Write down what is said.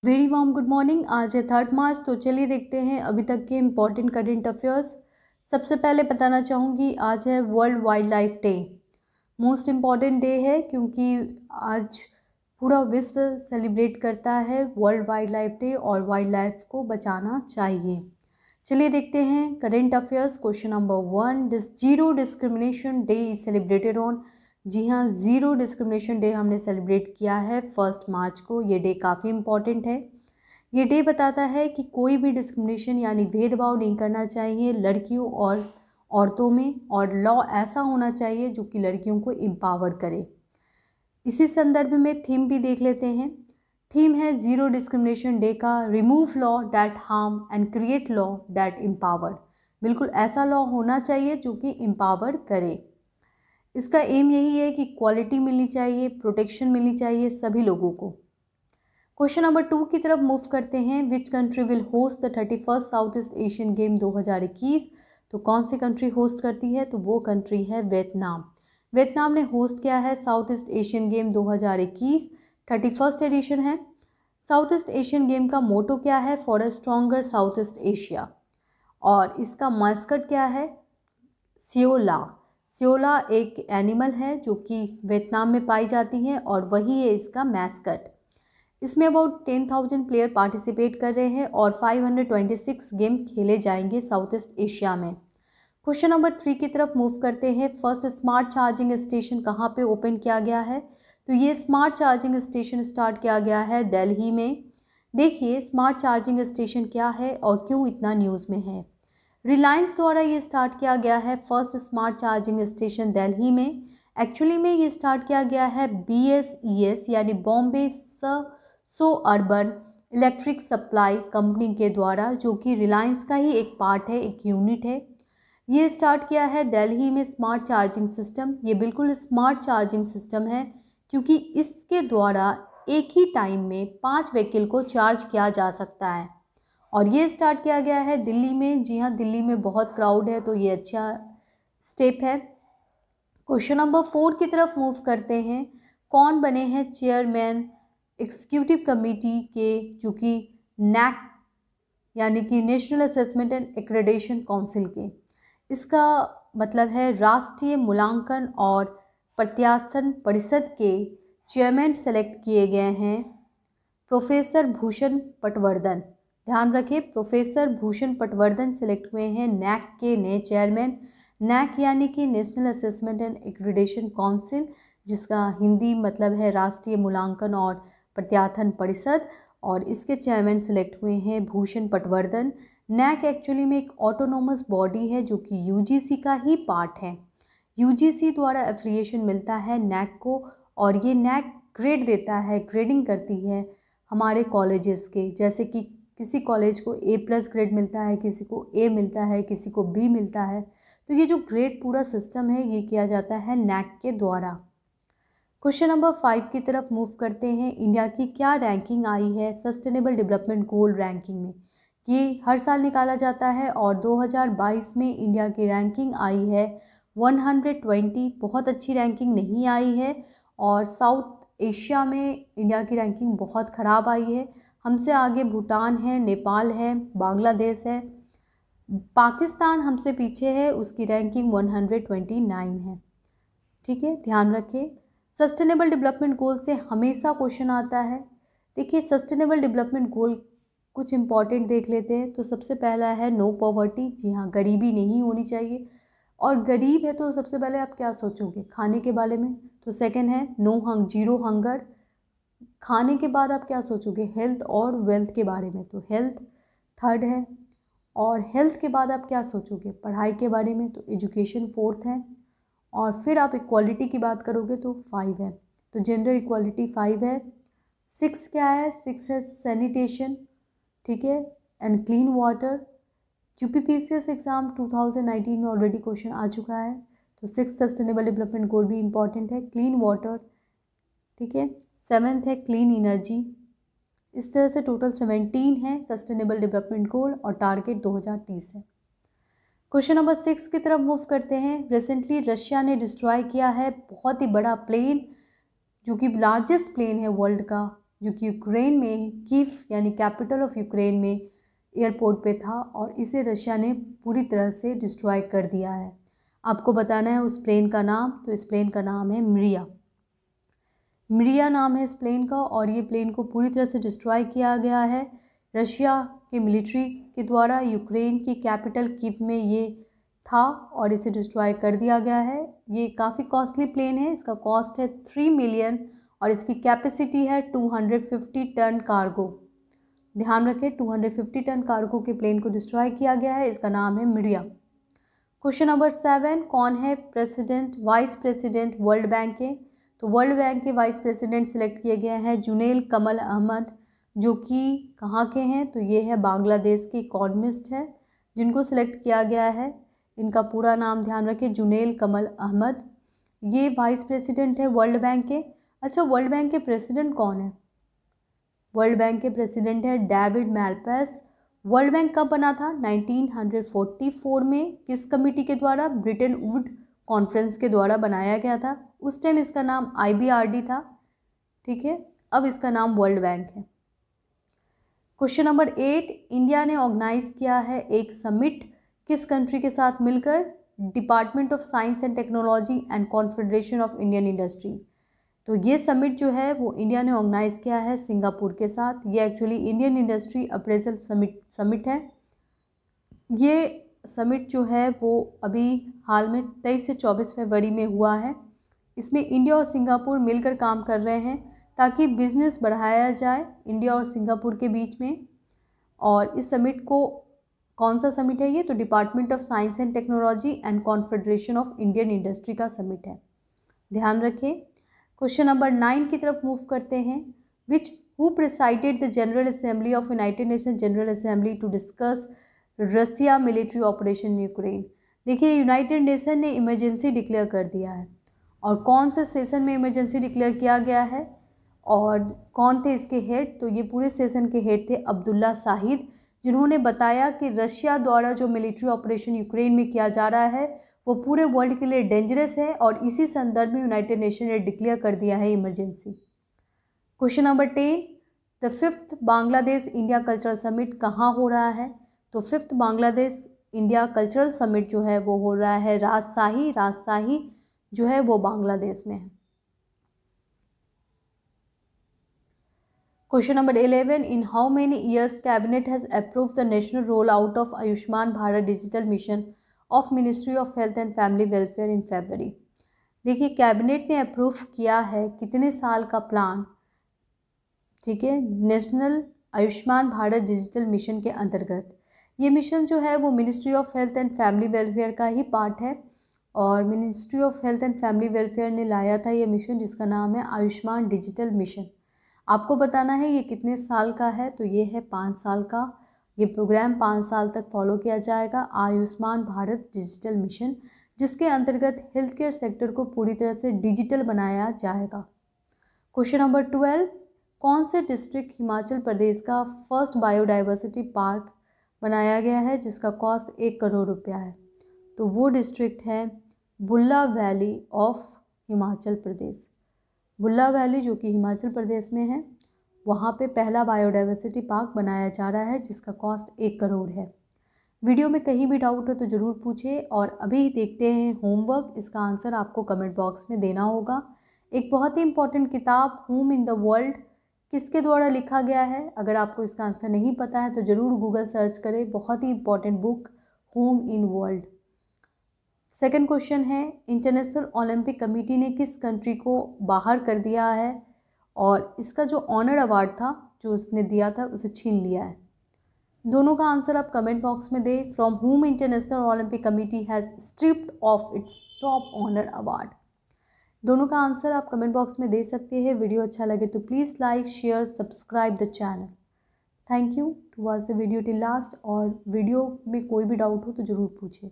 Very warm good morning. आज है 3 मार्च। तो चलिए देखते हैं अभी तक के इम्पॉर्टेंट करंट अफेयर्स। सबसे पहले बताना चाहूँगी आज है world wildlife day. Most important day है क्योंकि आज पूरा विश्व सेलिब्रेट करता है वर्ल्ड वाइल्ड लाइफ डे और वाइल्ड लाइफ को बचाना चाहिए। चलिए देखते हैं current affairs. Question number 1, zero discrimination day is celebrated on. जी हाँ, ज़ीरो डिस्क्रिमिनेशन डे हमने सेलिब्रेट किया है 1 मार्च को। ये डे काफ़ी इम्पॉर्टेंट है। ये डे बताता है कि कोई भी डिस्क्रिमिनेशन यानी भेदभाव नहीं करना चाहिए लड़कियों और औरतों में, और लॉ ऐसा होना चाहिए जो कि लड़कियों को एम्पावर करे। इसी संदर्भ में थीम भी देख लेते हैं। थीम है ज़ीरो डिस्क्रिमिनेशन डे का, remove law that harm and create law that empower. बिल्कुल ऐसा लॉ होना चाहिए जो कि एम्पावर करे। इसका एम यही है कि क्वालिटी मिलनी चाहिए, प्रोटेक्शन मिलनी चाहिए सभी लोगों को। क्वेश्चन नंबर 2 की तरफ मूव करते हैं। Which country will host the 31st south East Asian game 2021। तो कौन सी कंट्री होस्ट करती है? तो वो कंट्री है वियतनाम। वियतनाम ने होस्ट किया है South East Asian game 2021, 31st edition है। साउथ ईस्ट एशियन गेम का मोटो क्या है? For a stronger South East Asia. और इसका मास्कट क्या है? सियोला। सियोला एक एनिमल है जो कि वियतनाम में पाई जाती है और वही है इसका मैस्कट। इसमें अबाउट 10,000 प्लेयर पार्टिसिपेट कर रहे हैं और 526 गेम खेले जाएंगे साउथ ईस्ट एशिया में। क्वेश्चन नंबर 3 की तरफ मूव करते हैं। फर्स्ट स्मार्ट चार्जिंग स्टेशन कहाँ पे ओपन किया गया है? तो ये स्मार्ट चार्जिंग स्टेशन स्टार्ट किया गया है दिल्ली में। देखिए स्मार्ट चार्जिंग स्टेशन क्या है और क्यों इतना न्यूज़ में है। रिलायंस द्वारा ये स्टार्ट किया गया है first smart charging station Delhi में। एक्चुअली में ये स्टार्ट किया गया है BSES यानी बॉम्बे सो अर्बन इलेक्ट्रिक सप्लाई कंपनी के द्वारा, जो कि रिलायंस का ही एक पार्ट है, एक यूनिट है। ये स्टार्ट किया है दिल्ली में स्मार्ट चार्जिंग सिस्टम। ये बिल्कुल स्मार्ट चार्जिंग सिस्टम है क्योंकि इसके द्वारा एक ही टाइम में 5 व्हीकल को चार्ज किया जा सकता है और ये स्टार्ट किया गया है दिल्ली में। जी हाँ, दिल्ली में बहुत क्राउड है तो ये अच्छा स्टेप है। क्वेश्चन नंबर 4 की तरफ मूव करते हैं। कौन बने हैं चेयरमैन एग्जीक्यूटिव कमेटी के, जो कि नैक यानी कि national assessment and accreditation council के? इसका मतलब है राष्ट्रीय मूल्यांकन और प्रत्यासन परिषद के चेयरमैन सेलेक्ट किए गए हैं प्रोफेसर भूषण पटवर्धन। ध्यान रखें, प्रोफेसर भूषण पटवर्धन सेलेक्ट हुए हैं नैक के नए चेयरमैन। नैक यानी कि national assessment and accreditation council, जिसका हिंदी मतलब है राष्ट्रीय मूल्यांकन और प्रत्यासन परिषद, और इसके चेयरमैन सेलेक्ट हुए हैं भूषण पटवर्धन। नैक एक्चुअली में एक ऑटोनोमस बॉडी है जो कि यूजीसी का ही पार्ट है। यूजीसी द्वारा एफिलिएशन मिलता है नैक को और ये नैक ग्रेड देता है, ग्रेडिंग करती है हमारे कॉलेजेस के। जैसे कि किसी कॉलेज को A+ ग्रेड मिलता है, किसी को A मिलता है, किसी को B मिलता है। तो ये जो ग्रेड पूरा सिस्टम है ये किया जाता है नैक के द्वारा। क्वेश्चन नंबर 5 की तरफ मूव करते हैं। इंडिया की क्या रैंकिंग आई है सस्टेनेबल डेवलपमेंट गोल रैंकिंग में? ये हर साल निकाला जाता है और 2022 में इंडिया की रैंकिंग आई है 120। बहुत अच्छी रैंकिंग नहीं आई है और साउथ एशिया में इंडिया की रैंकिंग बहुत ख़राब आई है। हमसे आगे भूटान है, नेपाल है, बांग्लादेश है, पाकिस्तान हमसे पीछे है, उसकी रैंकिंग 129 है। ठीक है, ध्यान रखें। सस्टेनेबल डेवलपमेंट गोल से हमेशा क्वेश्चन आता है। देखिए सस्टेनेबल डेवलपमेंट गोल कुछ इंपॉर्टेंट देख लेते हैं। तो सबसे पहला है नो पॉवर्टी। जी हाँ, गरीबी नहीं होनी चाहिए। और गरीब है तो सबसे पहले आप क्या सोचोगे? खाने के बारे में। तो सेकंड है जीरो हंगर। खाने के बाद आप क्या सोचोगे? हेल्थ और वेल्थ के बारे में, तो हेल्थ थर्ड है। और हेल्थ के बाद आप क्या सोचोगे? पढ़ाई के बारे में, तो एजुकेशन फोर्थ है। और फिर आप इक्वालिटी की बात करोगे तो 5 है, तो जेंडर इक्वालिटी 5 है। 6 क्या है? 6 है सैनिटेशन, ठीक है, and clean water. UPPCS exam 2019 में ऑलरेडी क्वेश्चन आ चुका है। तो 6 सस्टेनेबल डेवलपमेंट गोल भी इंपॉर्टेंट है, क्लीन वाटर, ठीक है। 7th है क्लीन एनर्जी। इस तरह से टोटल 17 है सस्टेनेबल डेवलपमेंट गोल और टारगेट 2030 है। क्वेश्चन नंबर 6 की तरफ मूव करते हैं। रिसेंटली रशिया ने डिस्ट्रॉय किया है बहुत ही बड़ा प्लेन, जो कि लार्जेस्ट प्लेन है वर्ल्ड का, जो कि यूक्रेन में कीव यानी कैपिटल ऑफ यूक्रेन में एयरपोर्ट पे था, और इसे रशिया ने पूरी तरह से डिस्ट्रॉय कर दिया है। आपको बताना है उस प्लेन का नाम, तो इस प्लेन का नाम है मिरिया। मिरिया नाम है इस प्लेन का, और ये प्लेन को पूरी तरह से डिस्ट्रॉय किया गया है रशिया के मिलिट्री के द्वारा। यूक्रेन की कैपिटल कीव में ये था और इसे डिस्ट्रॉय कर दिया गया है। ये काफ़ी कॉस्टली प्लेन है, इसका कॉस्ट है 3 मिलियन और इसकी कैपेसिटी है 250 टन कार्गो। ध्यान रखें, 250 टन कार्गो के प्लेन को डिस्ट्रॉय किया गया है। इसका नाम है मिरिया। क्वेश्चन नंबर 7, कौन है वाइस प्रेसिडेंट वर्ल्ड बैंक के? तो वर्ल्ड बैंक के वाइस प्रेसिडेंट सिलेक्ट किए गए हैं जुनेल कमल अहमद, जो कि कहाँ के हैं? तो ये है बांग्लादेश के इकोनॉमिस्ट है जिनको सिलेक्ट किया गया है। इनका पूरा नाम ध्यान रखें, जुनेल कमल अहमद। ये वाइस प्रेसिडेंट है वर्ल्ड बैंक के। अच्छा, वर्ल्ड बैंक के प्रेसिडेंट कौन है? वर्ल्ड बैंक के प्रेसिडेंट है डेविड मैल्पास। वर्ल्ड बैंक कब बना था? 1944 में। किस कमेटी के द्वारा? ब्रिटेन वुड कॉन्फ्रेंस के द्वारा बनाया गया था। उस टाइम इसका नाम IBRD था, ठीक है। अब इसका नाम वर्ल्ड बैंक है। क्वेश्चन नंबर 8, इंडिया ने ऑर्गेनाइज किया है एक समिट किस कंट्री के साथ मिलकर? Department of science and technology and confederation of Indian industry. तो ये समिट जो है वो इंडिया ने ऑर्गेनाइज किया है सिंगापुर के साथ। ये actually Indian industry appraisal summit है। ये समिट जो है वो अभी हाल में 23 से 24 फरवरी में हुआ है। इसमें इंडिया और सिंगापुर मिलकर काम कर रहे हैं ताकि बिजनेस बढ़ाया जाए इंडिया और सिंगापुर के बीच में। और इस समिट को, कौन सा समिट है ये? तो department of science and technology and confederation of Indian industry का समिट है, ध्यान रखें। क्वेश्चन नंबर 9 की तरफ मूव करते हैं। Who presided the General Assembly of United Nation General Assembly to discuss Russia military operation in Ukraine? देखिए, United Nation ने इमरजेंसी डिक्लेयर कर दिया है, और कौन से सेशन में इमरजेंसी डिक्लेयर किया गया है और कौन थे इसके हेड? तो ये पूरे सेशन के हेड थे अब्दुल्ला शाहिद, जिन्होंने बताया कि रशिया द्वारा जो मिलिट्री ऑपरेशन यूक्रेन में किया जा रहा है वो पूरे वर्ल्ड के लिए डेंजरस है, और इसी संदर्भ में यूनाइटेड नेशन ने डिक्लेयर कर दिया है emergency. Question number 10, the 5th Bangladesh India cultural summit कहाँ हो रहा है? तो 5th Bangladesh India cultural summit जो है वो हो रहा है राजशाही जो है वो बांग्लादेश में है। Question number 11, in how many years cabinet has approved the national roll out of Ayushman Bharat digital mission of ministry of health and family welfare in February? देखिए, कैबिनेट ने अप्रूव किया है कितने साल का प्लान, ठीक है, national Ayushman Bharat digital mission के अंतर्गत। ये मिशन जो है वो ministry of health and family welfare का ही पार्ट है, और ministry of health and family welfare ने लाया था ये मिशन, जिसका नाम है आयुष्मान डिजिटल मिशन। आपको बताना है ये कितने साल का है, तो ये है 5 साल का। ये प्रोग्राम 5 साल तक फॉलो किया जाएगा, आयुष्मान भारत डिजिटल मिशन, जिसके अंतर्गत हेल्थ केयर सेक्टर को पूरी तरह से डिजिटल बनाया जाएगा। क्वेश्चन नंबर 12, कौन से डिस्ट्रिक्ट हिमाचल प्रदेश का फर्स्ट बायोडाइवर्सिटी पार्क बनाया गया है जिसका कॉस्ट 1 करोड़ रुपया है? तो वो डिस्ट्रिक्ट है Bulla valley of Himachal Pradesh. Bulla valley जो कि हिमाचल प्रदेश में है, वहाँ पे पहला बायोडाइवर्सिटी पार्क बनाया जा रहा है जिसका कॉस्ट 1 करोड़ है। वीडियो में कहीं भी डाउट हो तो ज़रूर पूछें। और अभी देखते हैं होमवर्क, इसका आंसर आपको कमेंट बॉक्स में देना होगा। एक बहुत ही इंपॉर्टेंट किताब होम इन द वर्ल्ड किसके द्वारा लिखा गया है? अगर आपको इसका आंसर नहीं पता है तो ज़रूर गूगल सर्च करें, बहुत ही important book home in world. Second question है, इंटरनेशनल ओलंपिक कमेटी ने किस कंट्री को बाहर कर दिया है और इसका जो ऑनर अवार्ड था जो उसने दिया था उसे छीन लिया है? दोनों का आंसर आप कमेंट बॉक्स में दें। From whom International Olympic Committee has stripped off its top honour award? दोनों का आंसर आप कमेंट बॉक्स में दे सकते हैं। वीडियो अच्छा लगे तो please like share subscribe the channel. Thank you to watch the video till last. और वीडियो में कोई भी डाउट हो तो ज़रूर पूछें।